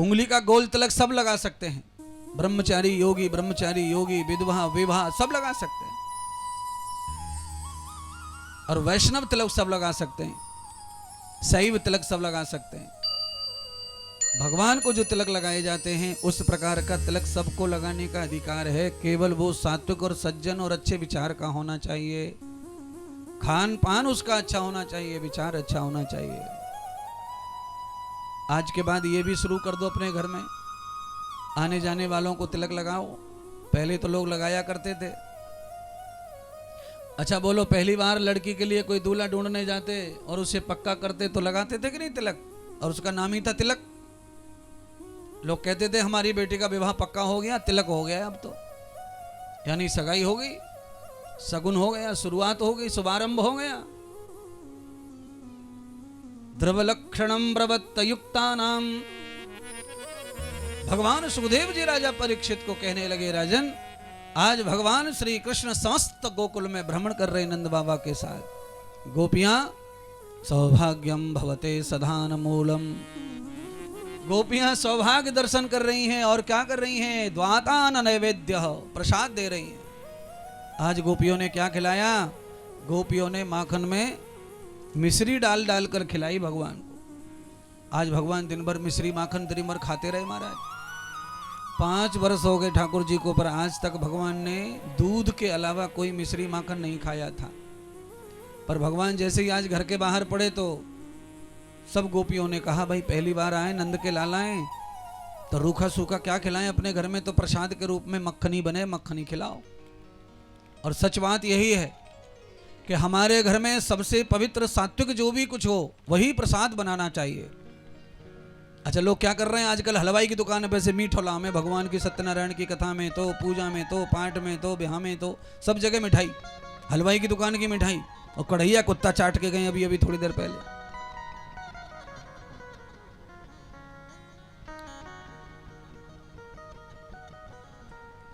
उंगली का गोल तिलक सब लगा सकते हैं, ब्रह्मचारी योगी, विधवा विवाह सब लगा सकते हैं, और वैष्णव तिलक सब लगा सकते हैं, शैव तिलक सब लगा सकते हैं। भगवान को जो तिलक लगाए जाते हैं उस प्रकार का तिलक सबको लगाने का अधिकार है। केवल वो सात्विक और सज्जन और अच्छे विचार का होना चाहिए, खान पान उसका अच्छा होना चाहिए, विचार अच्छा होना चाहिए। आज के बाद ये भी शुरू कर दो, अपने घर में आने जाने वालों को तिलक लगाओ। पहले तो लोग लगाया करते थे। अच्छा बोलो, पहली बार लड़की के लिए कोई दूल्हा ढूंढने जाते और उसे पक्का करते तो लगाते थे कि नहीं तिलक, और उसका नाम ही था तिलक। लोग कहते थे हमारी बेटी का विवाह पक्का हो गया, तिलक हो गया अब तो, यानी सगाई हो गई, सगुन हो गया, शुरुआत हो गई, शुभारंभ हो गया। द्रवलक्षणम प्रवत्तयुक्तानाम, भगवान सुखदेव जी राजा परीक्षित को कहने लगे, राजन आज भगवान श्री कृष्ण समस्त गोकुल में भ्रमण कर रहे नंद बाबा के साथ। गोपियां सौभाग्यम भवते सधान मूलम, गोपियां सौभाग्य दर्शन कर रही हैं और क्या कर रही हैं, द्वातान नैवेद्य, प्रसाद दे रही हैं। आज गोपियों ने क्या खिलाया, गोपियों ने माखन में मिश्री डाल डाल कर खिलाई भगवान को। आज भगवान दिन भर मिश्री माखन दिनभर खाते रहे महाराज। 5 वर्ष हो गए ठाकुर जी को, पर आज तक भगवान ने दूध के अलावा कोई मिश्री माखन नहीं खाया था। पर भगवान जैसे ही आज घर के बाहर पड़े तो सब गोपियों ने कहा, भाई पहली बार आए नंद के लाला हैं तो रूखा सूखा क्या खिलाएं, अपने घर में तो प्रसाद के रूप में मक्खनी बने, मक्खनी खिलाओ। और सच बात यही है कि हमारे घर में सबसे पवित्र सात्विक जो भी कुछ हो वही प्रसाद बनाना चाहिए। अच्छा लोग क्या कर रहे हैं आजकल, हलवाई की दुकान पे से मीठोला में, भगवान की सत्यनारायण की कथा में तो, पूजा में तो, पाठ में तो, ब्याह में तो, सब जगह मिठाई, हलवाई की दुकान की मिठाई। और कढ़ैया कुत्ता चाट के गए अभी अभी थोड़ी देर पहले।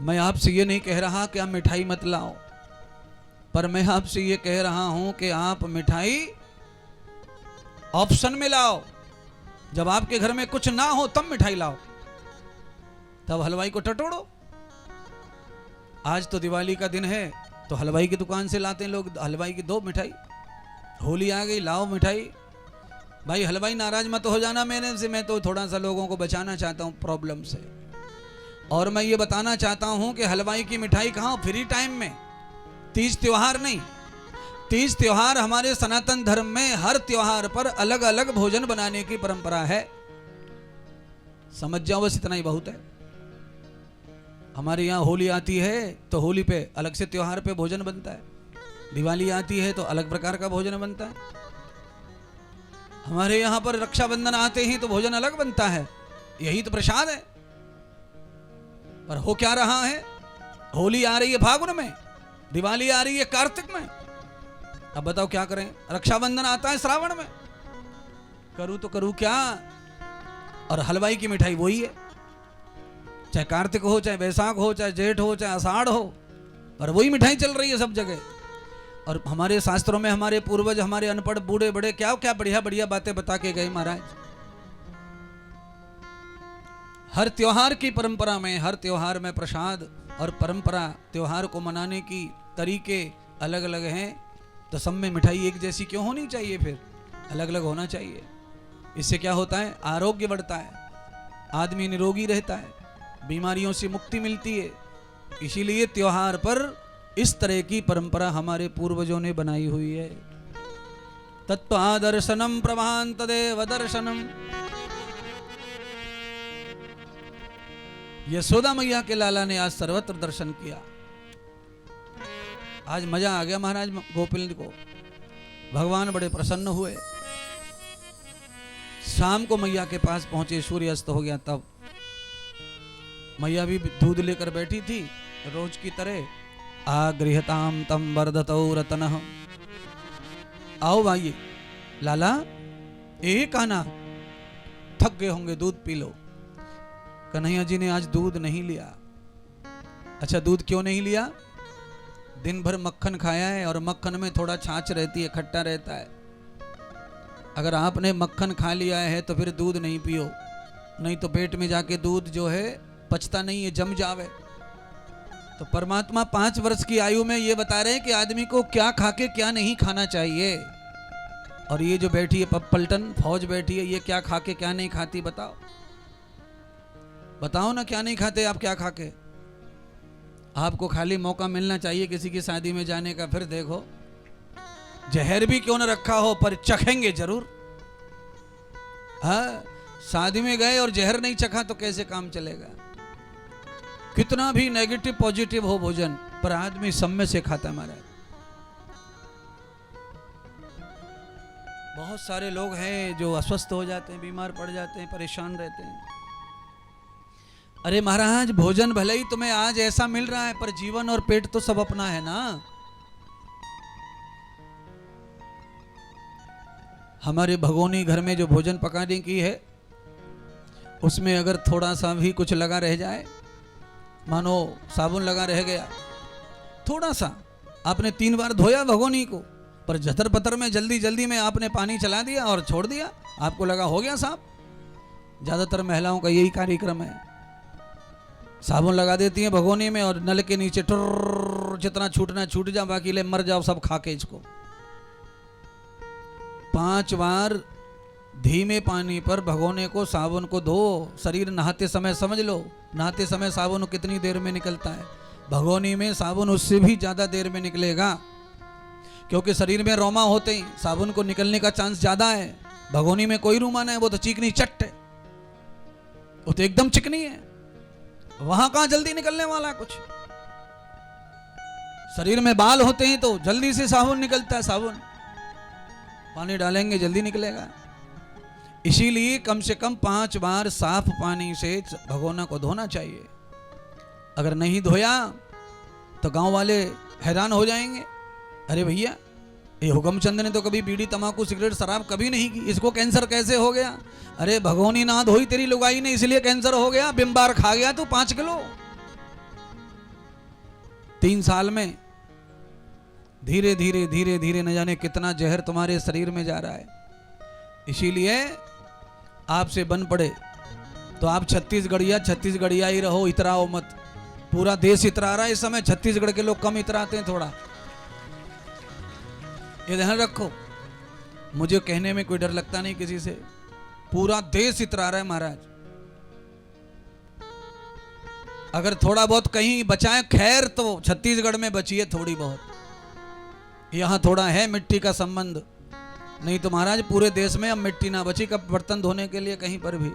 मैं आपसे ये नहीं कह रहा कि आप मिठाई मत लाओ, पर मैं आपसे ये कह रहा हूं कि आप मिठाई ऑप्शन में लाओ। जब आपके घर में कुछ ना हो तब मिठाई लाओ, तब हलवाई को टटोड़ो। आज तो दिवाली का दिन है तो हलवाई की दुकान से लाते हैं लोग हलवाई की 2 मिठाई। होली आ गई, लाओ मिठाई। भाई हलवाई नाराज मत हो जाना मेरे से, मैं तो थोड़ा सा लोगों को बचाना चाहता हूं प्रॉब्लम से। और मैं ये बताना चाहता हूं कि हलवाई की मिठाई कहां, फ्री टाइम में, तीज त्योहार नहीं। तीज त्योहार हमारे सनातन धर्म में हर त्योहार पर अलग अलग भोजन बनाने की परंपरा है। समझ जाओ बस, इतना ही बहुत है। हमारे यहाँ होली आती है तो होली पे अलग से त्योहार पे भोजन बनता है, दिवाली आती है तो अलग प्रकार का भोजन बनता है। हमारे यहाँ पर रक्षाबंधन आते ही तो भोजन अलग बनता है, यही तो प्रसाद है। पर हो क्या रहा है, होली आ रही है फागुन में, दिवाली आ रही है कार्तिक में, अब बताओ क्या करें। रक्षाबंधन आता है श्रावण में, करूं तो करूं क्या। और हलवाई की मिठाई वही है, चाहे कार्तिक हो, चाहे वैशाख हो, चाहे जेठ हो, चाहे आषाढ़ हो, पर वही मिठाई चल रही है सब जगह। और हमारे शास्त्रों में हमारे पूर्वज, हमारे अनपढ़ बूढ़े बड़े क्या क्या बढ़िया बढ़िया बातें बता के गए महाराज। हर त्योहार की परंपरा में, हर त्योहार में प्रसाद और परंपरा, त्योहार को मनाने की तरीके अलग अलग हैं, तो सब में मिठाई एक जैसी क्यों होनी चाहिए, फिर अलग अलग होना चाहिए। इससे क्या होता है, आरोग्य बढ़ता है, आदमी निरोगी रहता है, बीमारियों से मुक्ति मिलती है। इसीलिए त्योहार पर इस तरह की परंपरा हमारे पूर्वजों ने बनाई हुई है। तत्त्वादर्शनम प्रभांत देव दर्शनम। यशोदा मैया के लाला ने आज सर्वत्र दर्शन किया। आज मजा आ गया महाराज गोपिल को, भगवान बड़े प्रसन्न हुए। शाम को मैया के पास पहुंचे, सूर्य अस्त हो गया, तब मैया भी दूध लेकर बैठी थी रोज की तरह। आगृहताम तम वर्धतौ रतनः। आओ भाई लाला, एक आना, थक गए होंगे, दूध पी लो। कन्हैया जी ने आज दूध नहीं लिया। अच्छा दूध क्यों नहीं लिया, दिन भर मक्खन खाया है और मक्खन में थोड़ा छाछ रहती है, खट्टा रहता है। अगर आपने मक्खन खा लिया है तो फिर दूध नहीं पियो, नहीं तो पेट में जाके दूध जो है पचता नहीं है, जम जावे। तो परमात्मा 5 वर्ष की आयु में ये बता रहे हैं कि आदमी को क्या खा के क्या नहीं खाना चाहिए। और ये जो बैठी है पलटन फौज बैठी है, ये क्या खा के क्या नहीं खाती बताओ, बताओ ना, क्या नहीं खाते आप, क्या खा के? आपको खाली मौका मिलना चाहिए किसी की शादी में जाने का, फिर देखो जहर भी क्यों न रखा हो पर चखेंगे जरूर। हाँ, शादी में गए और जहर नहीं चखा तो कैसे काम चलेगा? कितना भी नेगेटिव पॉजिटिव हो भोजन, पर आदमी सब में से खाता महाराज। बहुत सारे लोग हैं जो अस्वस्थ हो जाते हैं, बीमार पड़ जाते हैं, परेशान रहते हैं। अरे महाराज, भोजन भले ही तुम्हें आज ऐसा मिल रहा है, पर जीवन और पेट तो सब अपना है ना। हमारे भगोनी घर में जो भोजन पकाने की है, उसमें अगर थोड़ा सा भी कुछ लगा रह जाए, मानो साबुन लगा रह गया, थोड़ा सा आपने 3 बार धोया भगोनी को, पर जतर पतर में जल्दी जल्दी में आपने पानी चला दिया और छोड़ दिया, आपको लगा हो गया साफ। ज्यादातर महिलाओं का यही कार्यक्रम है, साबुन लगा देती हैं भगोनी में और नल के नीचे टुर्र, जितना छूटना छूट जा, बाकी ले मर जाओ सब खा के इसको। 5 बार धीमे पानी पर भगोने को साबुन को धो। शरीर नहाते समय समझ लो, नहाते समय साबुन कितनी देर में निकलता है, भगोनी में साबुन उससे भी ज्यादा देर में निकलेगा, क्योंकि शरीर में रोमा होते ही साबुन को निकलने का चांस ज्यादा है। भगोनी में कोई रोमा नहीं, वो तो चिकनी चट्ट है, वो तो एकदम चिकनी है, वहां कहां जल्दी निकलने वाला कुछ। शरीर में बाल होते हैं तो जल्दी से साबुन निकलता है, साबुन पानी डालेंगे जल्दी निकलेगा। इसीलिए कम से कम 5 बार साफ पानी से भगोना को धोना चाहिए। अगर नहीं धोया तो गांव वाले हैरान हो जाएंगे, अरे भैया ये हुकमचंद ने तो कभी बीड़ी तंबाकू सिगरेट शराब कभी नहीं की, इसको कैंसर कैसे हो गया? अरे भगोनी ना धोई तेरी लुगाई ने, इसलिए कैंसर हो गया। बिम्बार खा गया तू 5 किलो 3 साल में। धीरे धीरे धीरे धीरे न जाने कितना जहर तुम्हारे शरीर में जा रहा है। इसीलिए आपसे बन पड़े तो आप छत्तीसगढ़िया ही रहो, इतराओ मत। पूरा देश इतरा रहा है इस समय, छत्तीसगढ़ के लोग कम इतराते हैं थोड़ा, ये ध्यान रखो। मुझे कहने में कोई डर लगता नहीं किसी से, पूरा देश इतरा रहा है महाराज। अगर थोड़ा बहुत कहीं बचाए खैर, तो छत्तीसगढ़ में बची है थोड़ी बहुत, यहां थोड़ा है मिट्टी का संबंध, नहीं तो महाराज पूरे देश में अब मिट्टी ना बची कब बर्तन धोने के लिए कहीं पर भी।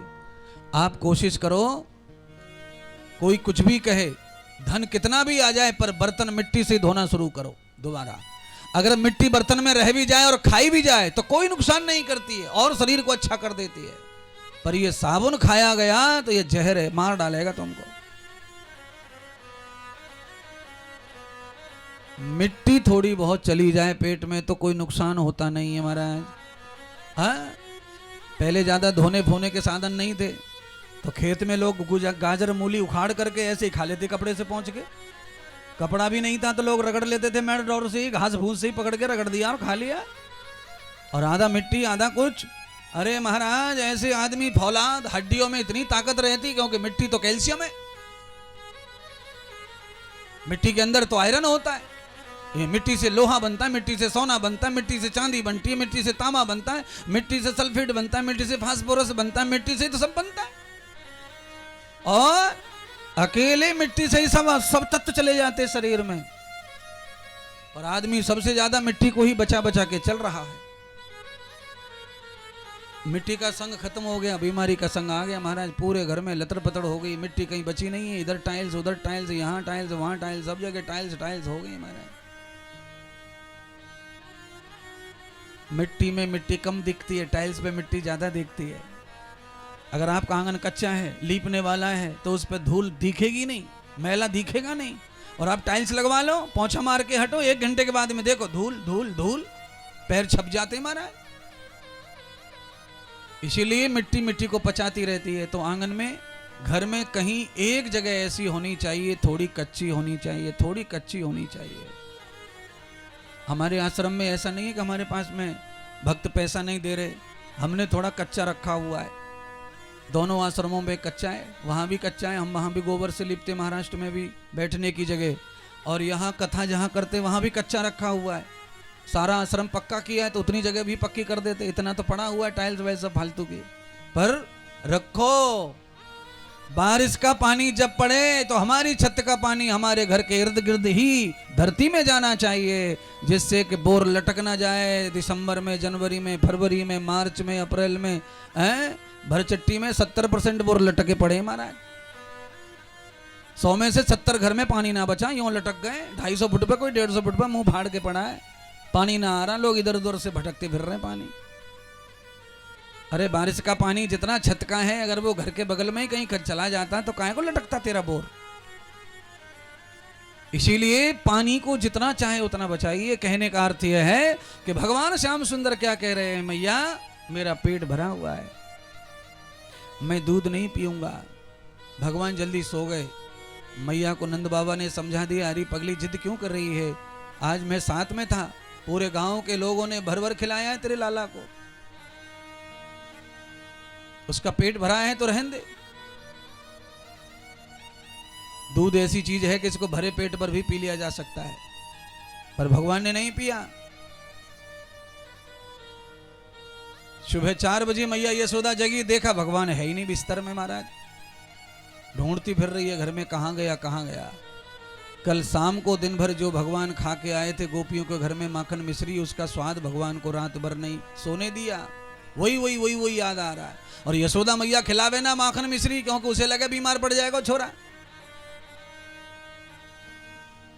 आप कोशिश करो, कोई कुछ भी कहे, धन कितना भी आ जाए, पर बर्तन मिट्टी से धोना शुरू करो दोबारा। अगर मिट्टी बर्तन में रह भी जाए और खाई भी जाए तो कोई नुकसान नहीं करती है और शरीर को अच्छा कर देती है, पर ये साबुन खाया गया तो ये जहर है, मार डालेगा तुमको। मिट्टी थोड़ी बहुत चली जाए पेट में तो कोई नुकसान होता नहीं है महाराज। हाँ, पहले ज्यादा धोने फोने के साधन नहीं थे तो खेत में लोग गाजर मूली उखाड़ करके ऐसे ही खा लेते कपड़े से पहुंच के। कपड़ा भी नहीं था तो लोग रगड़ लेते थे, मैट डोर से ही घास भूस से ही पकड़ के रगड़ दिया और खा लिया, और आधा मिट्टी आधा कुछ। अरे महाराज, ऐसे आदमी फौलाद, हड्डियों में इतनी ताकत रहती, क्योंकि मिट्टी तो कैल्शियम है, मिट्टी के अंदर तो आयरन होता है। ये मिट्टी से लोहा बनता है, मिट्टी से सोना बनता है, मिट्टी से चांदी बनती है, मिट्टी से तांबा बनता है, मिट्टी से सल्फेट बनता है, मिट्टी से फास्फोरस बनता है, मिट्टी से तो सब बनता है। और अकेले मिट्टी से ही सब तत्व चले जाते हैं शरीर में, और आदमी सबसे ज्यादा मिट्टी को ही बचा बचा के चल रहा है। मिट्टी का संग खत्म हो गया, बीमारी का संग आ गया महाराज। पूरे घर में लतर पतर हो गई, मिट्टी कहीं बची नहीं है, इधर टाइल्स उधर टाइल्स, यहाँ टाइल्स वहां टाइल्स, सब जगह टाइल्स टाइल्स हो गई महाराज। मिट्टी में मिट्टी कम दिखती है, टाइल्स पे मिट्टी ज्यादा दिखती है। अगर आपका आंगन कच्चा है, लीपने वाला है, तो उस पर धूल दिखेगी नहीं, मैला दिखेगा नहीं, और आप टाइल्स लगवा लो, पोंछा मार के हटो, 1 घंटे के बाद में देखो धूल धूल धूल, पैर छप जाते महाराज। इसीलिए मिट्टी मिट्टी को पचाती रहती है। तो आंगन में, घर में कहीं एक जगह ऐसी होनी चाहिए, थोड़ी कच्ची होनी चाहिए, थोड़ी कच्ची होनी चाहिए। हमारे आश्रम में ऐसा नहीं है कि हमारे पास में भक्त पैसा नहीं दे रहे, हमने थोड़ा कच्चा रखा हुआ है, दोनों आश्रमों में कच्चा है, वहाँ भी कच्चा है, हम वहाँ भी गोबर से लिपते, महाराष्ट्र में भी बैठने की जगह, और यहाँ कथा जहाँ करते वहाँ भी कच्चा रखा हुआ है। सारा आश्रम पक्का किया है तो उतनी जगह भी पक्की कर देते, इतना तो पड़ा हुआ है टाइल्स वैसा फालतू की। पर रखो, बारिश का पानी जब पड़े तो हमारी छत का पानी हमारे घर के इर्द गिर्द ही धरती में जाना चाहिए, जिससे कि बोर लटक ना जाए। दिसंबर में, जनवरी में, फरवरी में, मार्च में, अप्रैल में, भरचट्टी में 70% बोर लटके पड़े महाराज। 100 में से 70 घर में पानी ना बचा, यूं लटक गए। 250 फुट पे, कोई 150 फुट पे मुंह फाड़ के पड़ा है, पानी ना आ रहा, लोग इधर उधर से भटकते फिर रहे हैं पानी। अरे बारिश का पानी जितना छत का है, अगर वो घर के बगल में ही कहीं चला जाता तो काहे को लटकता तेरा बोर। इसीलिए पानी को जितना चाहे उतना बचाइए। कहने का अर्थ यह है कि भगवान श्याम सुंदर क्या कह रहे हैं, मैया मेरा पेट भरा हुआ है, मैं दूध नहीं पीऊंगा। भगवान जल्दी सो गए। मैया को नंद बाबा ने समझा दिया, अरे पगली जिद क्यों कर रही है, आज मैं साथ में था, पूरे गांव के लोगों ने भर भर खिलाया है तेरे लाला को, उसका पेट भरा है तो रहने दे। दूध ऐसी चीज है कि इसको भरे पेट पर भी पी लिया जा सकता है, पर भगवान ने नहीं पिया। सुबह 4 बजे मैया यशोदा जगी, देखा भगवान है ही नहीं बिस्तर में महाराज। ढूंढती फिर रही है घर में, कहां गया कहां गया। कल शाम को दिन भर जो भगवान खा के आए थे गोपियों के घर में माखन मिश्री, उसका स्वाद भगवान को रात भर नहीं सोने दिया। वही याद आ रहा है। और यशोदा मैया खिलावे ना माखन मिश्री, क्योंकि उसे लगे बीमार पड़ जाएगा छोरा।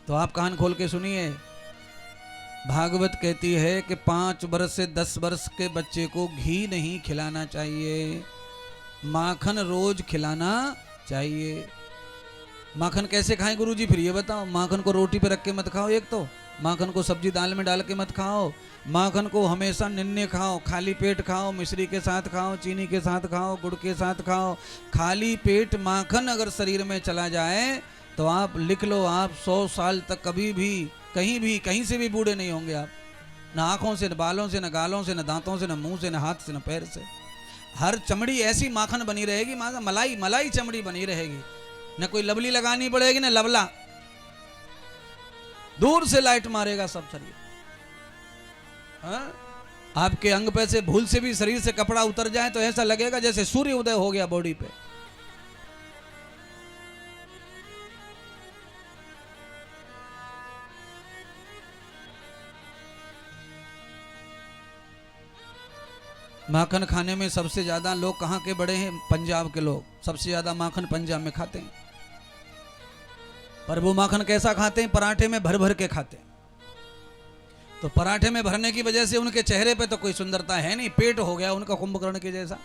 तो आप कान खोल के सुनिए, भागवत कहती है कि 5 वर्ष से 10 वर्ष के बच्चे को घी नहीं खिलाना चाहिए, माखन रोज खिलाना चाहिए। माखन कैसे खाएं गुरुजी, फिर ये बताओ। माखन को रोटी पे रख के मत खाओ, एक तो माखन को सब्जी दाल में डाल के मत खाओ, माखन को हमेशा निन्ने खाओ, खाली पेट खाओ, मिश्री के साथ खाओ, चीनी के साथ खाओ, गुड़ के साथ खाओ। खाली पेट माखन अगर शरीर में चला जाए तो आप लिख लो, आप 100 साल तक कभी भी कहीं से भी बूढ़े नहीं होंगे आप। न आँखों से, न बालों से, न गालों से, न दांतों से, न मुंह से, न हाथ से, न पैर से। हर चमड़ी ऐसी माखन बनी रहेगी, मलाई चमड़ी बनी रहेगी, न कोई लवली लगानी पड़ेगी न लवला, दूर से लाइट मारेगा सब शरीर। आपके अंग पे से भूल से भी शरीर से कपड़ा उतर जाए तो ऐसा लगेगा जैसे सूर्य उदय हो गया बॉडी पे। माखन खाने में सबसे ज्यादा लोग कहां के बड़े हैं, पंजाब के लोग सबसे ज्यादा माखन पंजाब में खाते हैं। पर वो माखन कैसा खाते हैं, पराठे में भर भर के खाते हैं। तो पराठे में भरने की वजह से उनके चेहरे पे तो कोई सुंदरता है नहीं, पेट हो गया उनका कुंभकर्ण के जैसा,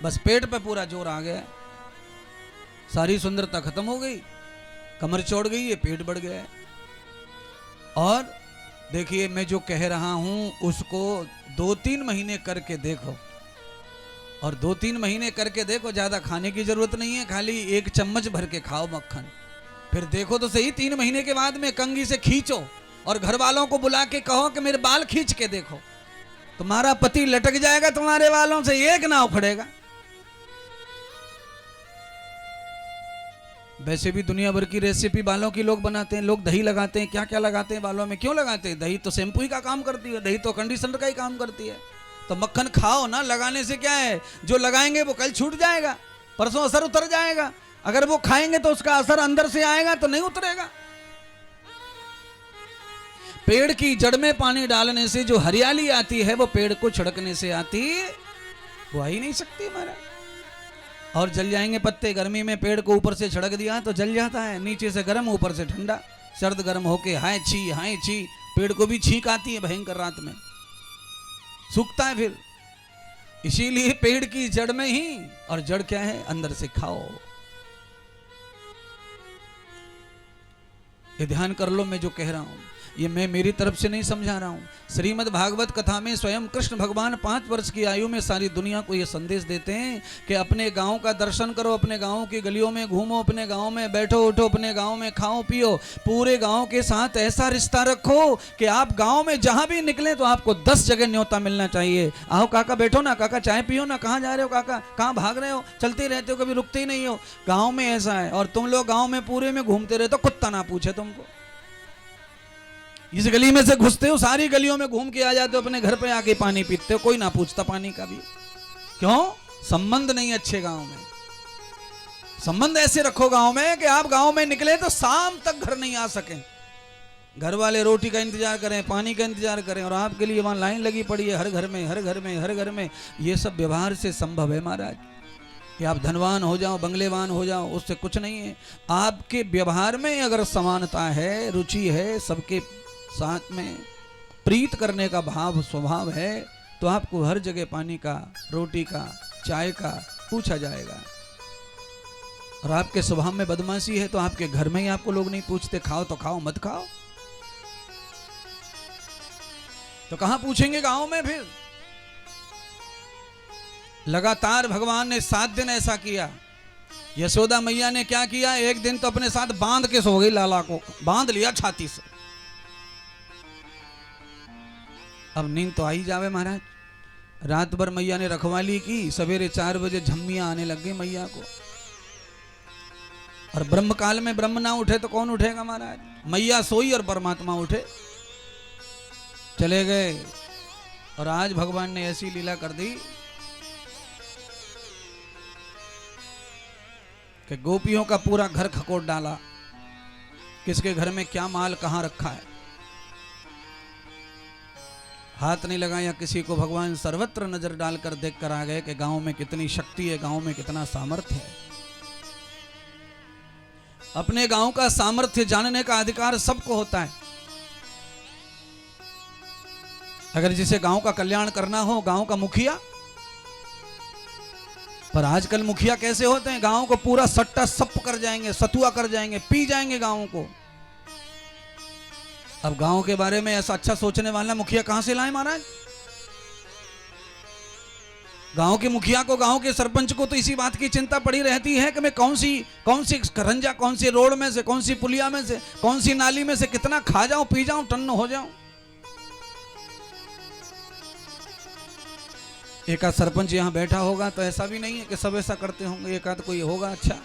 बस पेट पे पूरा जोर आ गया, सारी सुंदरता खत्म हो गई, कमर चौड़ गई है, पेट बढ़ गया है। और देखिए मैं जो कह रहा हूं उसको 2-3 महीने करके देखो, और 2-3 महीने करके देखो, ज्यादा खाने की जरूरत नहीं है, खाली 1 चम्मच भर के खाओ मक्खन, फिर देखो तो सही 3 महीने के बाद में कंघी से खींचो और घर वालों को बुला के कहो कि मेरे बाल खींच के देखो, तुम्हारा पति लटक जाएगा तुम्हारे बालों से, एक ना उखड़ेगा। वैसे भी दुनिया भर की रेसिपी बालों की लोग बनाते हैं, लोग दही लगाते हैं, क्या क्या लगाते हैं बालों में, क्यों लगाते हैं? दही तो शैम्पू ही का काम करती है, दही तो कंडीशनर का ही काम करती है। तो मक्खन खाओ ना, लगाने से क्या है, जो लगाएंगे वो कल छूट जाएगा, परसों असर उतर जाएगा। अगर वो खाएंगे तो उसका असर अंदर से आएगा तो नहीं उतरेगा। पेड़ की जड़ में पानी डालने से जो हरियाली आती है वो पेड़ को छिड़कने से आती, वो आ ही नहीं सकती हमारा। और जल जाएंगे पत्ते, गर्मी में पेड़ को ऊपर से छिड़क दिया तो जल जाता है, नीचे से गर्म ऊपर से ठंडा, सर्द गर्म होके हाय छी, पेड़ को भी छींक आती है भयंकर, रात में सूखता है फिर। इसीलिए पेड़ की जड़ में ही, और जड़ क्या है, अंदर से खाओ। ये ध्यान कर लो मैं जो कह रहा हूं। ये मैं मेरी तरफ से नहीं समझा रहा हूँ। श्रीमद् भागवत कथा में स्वयं कृष्ण भगवान 5 वर्ष की आयु में सारी दुनिया को ये संदेश देते हैं कि अपने गांव का दर्शन करो, अपने गांव की गलियों में घूमो, अपने गांव में बैठो उठो, अपने गांव में खाओ पियो, पूरे गांव के साथ ऐसा रिश्ता रखो कि आप गांव में जहां भी निकले तो आपको 10 जगह न्योता मिलना चाहिए। आओ काका बैठो ना, काका चाय पियो ना, कहाँ जा रहे हो काका, कहाँ भाग रहे हो, चलते रहते हो, कभी रुकते ही नहीं हो। गाँव में ऐसा है। और तुम लोग गाँव में पूरे में घूमते रहते हो, कुत्ता ना पूछे तुमको। इस गली में से घुसते हो, सारी गलियों में घूम के आ जाते हो, अपने घर पे आके पानी पीते हो, कोई ना पूछता पानी का भी। क्यों? संबंध नहीं अच्छे गांव में। संबंध ऐसे रखो गांव में कि आप गांव में निकले तो शाम तक घर नहीं आ सके, घर वाले रोटी का इंतजार करें, पानी का इंतजार करें, और आपके लिए वहां लाइन लगी पड़ी है हर घर में, हर घर में, हर घर में। ये सब व्यवहार से संभव है महाराज। कि आप धनवान हो जाओ, बंगलेवान हो जाओ, उससे कुछ नहीं है। आपके व्यवहार में अगर समानता है, रुचि है, सबके साथ में प्रीत करने का भाव स्वभाव है, तो आपको हर जगह पानी का, रोटी का, चाय का पूछा जाएगा। और आपके स्वभाव में बदमाशी है तो आपके घर में ही आपको लोग नहीं पूछते, खाओ तो खाओ, मत खाओ तो कहां पूछेंगे गांव में। फिर लगातार भगवान ने 7 दिन ऐसा किया। यशोदा मैया ने क्या किया, एक दिन तो अपने साथ बांध के सो गई, लाला को बांध लिया छाती से। अब नींद तो आई जावे महाराज। रात भर मैया ने रखवाली की, सवेरे 4 बजे झम्मियां आने लग गई मैया को। और ब्रह्म काल में ब्रह्म ना उठे तो कौन उठेगा महाराज। मैया सोई और परमात्मा उठे, चले गए। और आज भगवान ने ऐसी लीला कर दी कि गोपियों का पूरा घर खकोट डाला, किसके घर में क्या माल कहां रखा है हाथ नहीं लगाया किसी को। भगवान सर्वत्र नजर डालकर देख कर आ गए कि गांव में कितनी शक्ति है, गांव में कितना सामर्थ्य है। अपने गांव का सामर्थ्य जानने का अधिकार सबको होता है। अगर जिसे गांव का कल्याण करना हो, गांव का मुखिया। पर आजकल मुखिया कैसे होते हैं, गांव को पूरा सट्टा सप कर जाएंगे, सतुआ कर जाएंगे, पी जाएंगे गांव को। अब गांव के बारे में ऐसा अच्छा सोचने वाला मुखिया कहां से लाए महाराज। गांव के मुखिया को, गांव के सरपंच को तो इसी बात की चिंता पड़ी रहती है कि मैं कौन सी करंजा, कौन सी रोड में से, कौन सी पुलिया में से, कौन सी नाली में से कितना खा जाऊं, पी जाऊं, टन्न हो जाऊं। एक आध सरपंच यहां बैठा होगा तो ऐसा भी नहीं है कि सब ऐसा करते होंगे, एक आध कोई होगा अच्छा,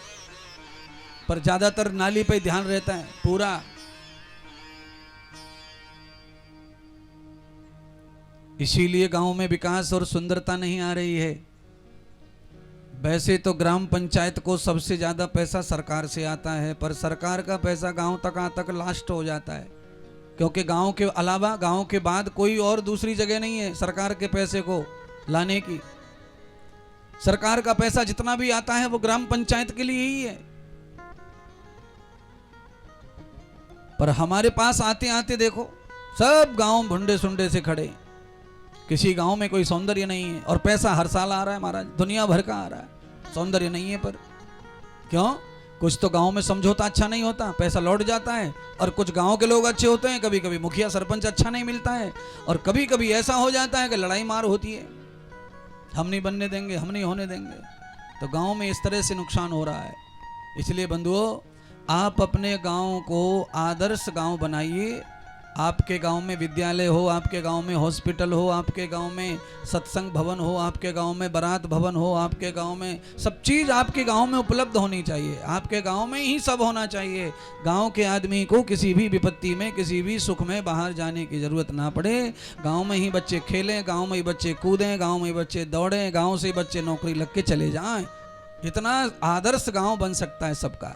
पर ज्यादातर नाली पे ध्यान रहता है पूरा। इसीलिए गांव में विकास और सुंदरता नहीं आ रही है। वैसे तो ग्राम पंचायत को सबसे ज्यादा पैसा सरकार से आता है, पर सरकार का पैसा गांव तक लास्ट हो जाता है, क्योंकि गांव के अलावा, गांव के बाद कोई और दूसरी जगह नहीं है सरकार के पैसे को लाने की। सरकार का पैसा जितना भी आता है वो ग्राम पंचायत के लिए ही है। पर हमारे पास आते आते देखो सब गांव भुंडे सुंडे से खड़े, किसी गांव में कोई सौंदर्य नहीं है। और पैसा हर साल आ रहा है महाराज, दुनिया भर का आ रहा है, सौंदर्य नहीं है। पर क्यों? कुछ तो गांव में समझौता अच्छा नहीं होता, पैसा लौट जाता है। और कुछ गांव के लोग अच्छे होते हैं, कभी कभी मुखिया सरपंच अच्छा नहीं मिलता है। और कभी कभी ऐसा हो जाता है कि लड़ाई मार होती है, हम नहीं बनने देंगे, हम नहीं होने देंगे। तो गांव में इस तरह से नुकसान हो रहा है। इसलिए बंधुओं, आप अपने गांव को आदर्श गांव बनाइए। आपके गांव में विद्यालय हो, आपके गांव में हॉस्पिटल हो, आपके गांव में सत्संग भवन हो, आपके गांव में बारात भवन हो, आपके गांव में सब चीज़ आपके गांव में उपलब्ध होनी चाहिए। आपके गांव में ही सब होना चाहिए। गांव के आदमी को किसी भी विपत्ति में, किसी भी सुख में बाहर जाने की जरूरत ना पड़े। गांव में ही बच्चे खेलें, गांव में ही बच्चे कूदें, गांव में ही बच्चे दौड़ें, गांव से ही बच्चे नौकरी लग के चले जाएं। इतना आदर्श गाँव बन सकता है सबका।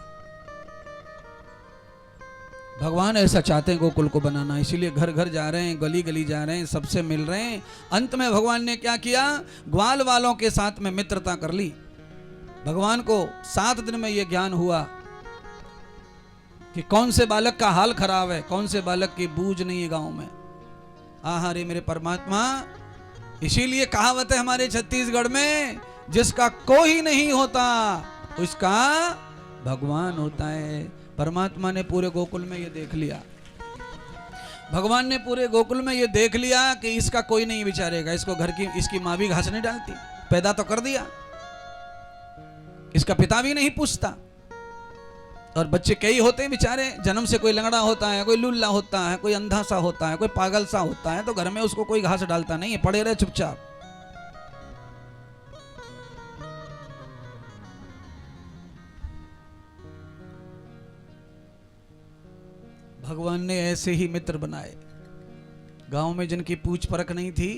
भगवान ऐसा चाहते हैं गोकुल को बनाना, इसीलिए घर घर जा रहे हैं, गली गली जा रहे हैं, सबसे मिल रहे हैं। अंत में भगवान ने क्या किया, ग्वाल वालों के साथ में मित्रता कर ली। भगवान को 7 दिन में यह ज्ञान हुआ कि कौन से बालक का हाल खराब है, कौन से बालक की बूझ नहीं है गांव में। आहा रे मेरे परमात्मा, इसीलिए कहावत है हमारे छत्तीसगढ़ में, जिसका कोई नहीं होता उसका भगवान होता है। परमात्मा ने पूरे गोकुल में ये देख लिया। भगवान ने पूरे गोकुल में ये देख लिया कि इसका कोई नहीं विचारेगा, इसको घर की इसकी माँ भी घास नहीं डालती, पैदा तो कर दिया, इसका पिता भी नहीं पूछता। और बच्चे कई होते हैं बेचारे, जन्म से कोई लंगड़ा होता है, कोई लुल्ला होता है, कोई अंधा सा होता है, कोई पागल सा होता है, तो घर में उसको कोई घास डालता नहीं है, पड़े रहे चुपचाप। भगवान ने ऐसे ही मित्र बनाए। गांव में जिनकी पूछ परख नहीं थी,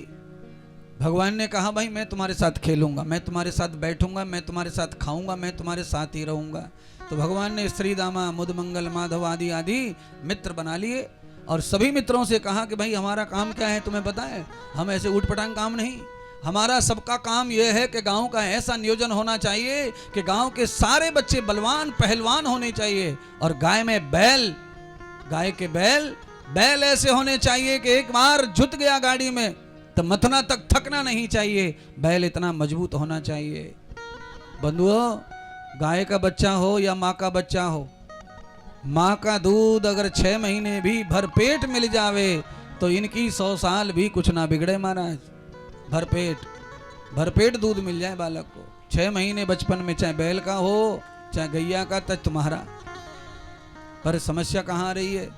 भगवान ने कहा भाई मैं तुम्हारे साथ खेलूंगा, मैं तुम्हारे साथ बैठूंगा, मैं तुम्हारे साथ खाऊंगा, मैं तुम्हारे साथ ही रहूंगा। तो भगवान ने श्री दामा, मुदमंगल, माधव आदि आदि मित्र बना लिए और सभी मित्रों से कहा कि भाई हमारा काम क्या है तुम्हें पता है, हम ऐसे उठपटांग काम नहीं, हमारा सबका काम यह है कि गांव का ऐसा नियोजन होना चाहिए कि गांव के सारे बच्चे बलवान पहलवान होने चाहिए, और गाय में बैल, गाय के बैल ऐसे होने चाहिए कि एक बार जुट गया गाड़ी में तो मथना तक थकना नहीं चाहिए, बैल इतना मजबूत होना चाहिए। बंधुओं, गाय का बच्चा हो या माँ का बच्चा हो, माँ का दूध अगर 6 महीने भी भरपेट मिल जावे तो इनकी 100 साल भी कुछ ना बिगड़े महाराज। भरपेट दूध मिल जाए बालक को 6 महीने बचपन में, चाहे बैल का हो चाहे गैया का, तो तुम्हारा। पर समस्या कहाँ आ रही है?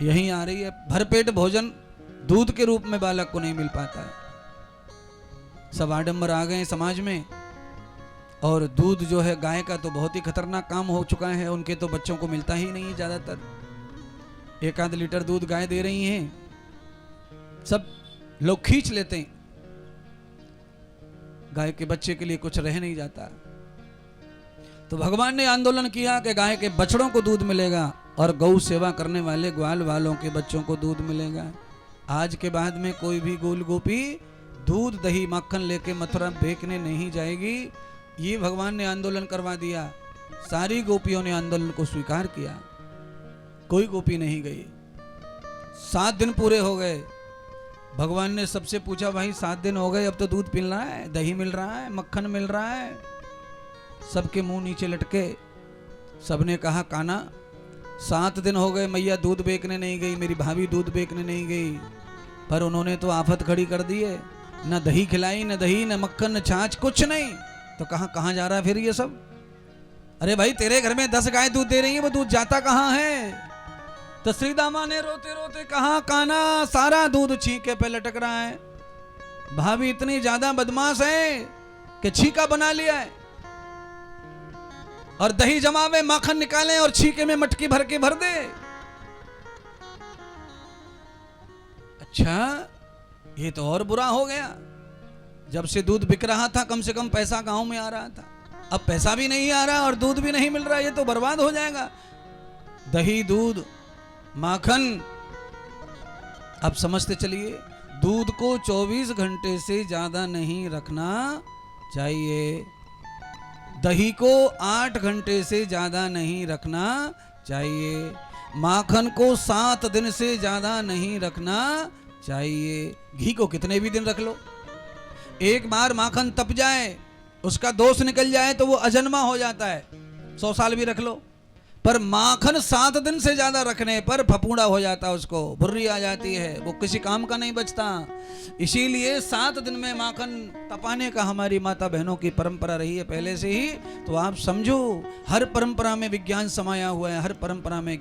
यहीं आ रही है, भरपेट भोजन दूध के रूप में बालक को नहीं मिल पाता है। सब आडंबर आ गए समाज में, और दूध जो है गाय का तो बहुत ही खतरनाक काम हो चुका है, उनके तो बच्चों को मिलता ही नहीं है ज्यादातर। 1 लीटर दूध गाय दे रही हैं, सब लोग खींच लेते हैं, गाय के बच्चे के लिए कुछ रह नहीं जाता। तो भगवान ने आंदोलन किया कि गाय के बछड़ों को दूध मिलेगा और गौ सेवा करने वाले ग्वाल वालों के बच्चों को दूध मिलेगा। आज के बाद में कोई भी गोल गोपी दूध दही मक्खन लेके मथुरा बेचने नहीं जाएगी। ये भगवान ने आंदोलन करवा दिया। सारी गोपियों ने आंदोलन को स्वीकार किया, कोई गोपी नहीं गई। 7 दिन पूरे हो गए। भगवान ने सबसे पूछा, भाई 7 दिन हो गए, अब तो दूध मिल रहा है, दही मिल रहा है, मक्खन मिल रहा है। सबके मुंह नीचे लटके। सबने कहा, काना 7 दिन हो गए मैया दूध बेचने नहीं गई, मेरी भाभी दूध बेचने नहीं गई, पर उन्होंने तो आफत खड़ी कर दी है, न दही खिलाई, न दही, न मक्खन, न छाछ, कुछ नहीं। तो कहाँ जा रहा है फिर ये सब? अरे भाई तेरे घर में 10 गाय दूध दे रही है, वो दूध जाता कहाँ है? तो श्री दामा ने रोते रोते कहा, काना सारा दूध छींके पे लटक रहा है, भाभी इतनी ज्यादा बदमाश है कि छींका बना लिया है, और दही जमावे, माखन निकाले और छीके में मटकी भर के भर दे। अच्छा, ये तो और बुरा हो गया। जब से दूध बिक रहा था कम से कम पैसा गांव में आ रहा था, अब पैसा भी नहीं आ रहा और दूध भी नहीं मिल रहा, ये तो बर्बाद हो जाएगा। दही, दूध, माखन, अब समझते चलिए, दूध को 24 घंटे से ज्यादा नहीं रखना चाहिए, दही को 8 घंटे से ज्यादा नहीं रखना चाहिए, माखन को 7 दिन से ज्यादा नहीं रखना चाहिए। घी को कितने भी दिन रख लो, एक बार माखन तप जाए, उसका दोष निकल जाए तो वो अजन्मा हो जाता है, 100 साल भी रख लो, पर माखन 7 दिन से ज्यादा रखने पर फफूंदा हो जाता है, उसको भुर्री आ जाती है, वो किसी काम का नहीं बचता। इसीलिए 7 दिन में माखन तपाने का हमारी माता बहनों की परंपरा रही है पहले से ही। तो आप समझो, हर परंपरा में विज्ञान समाया हुआ है, हर परंपरा में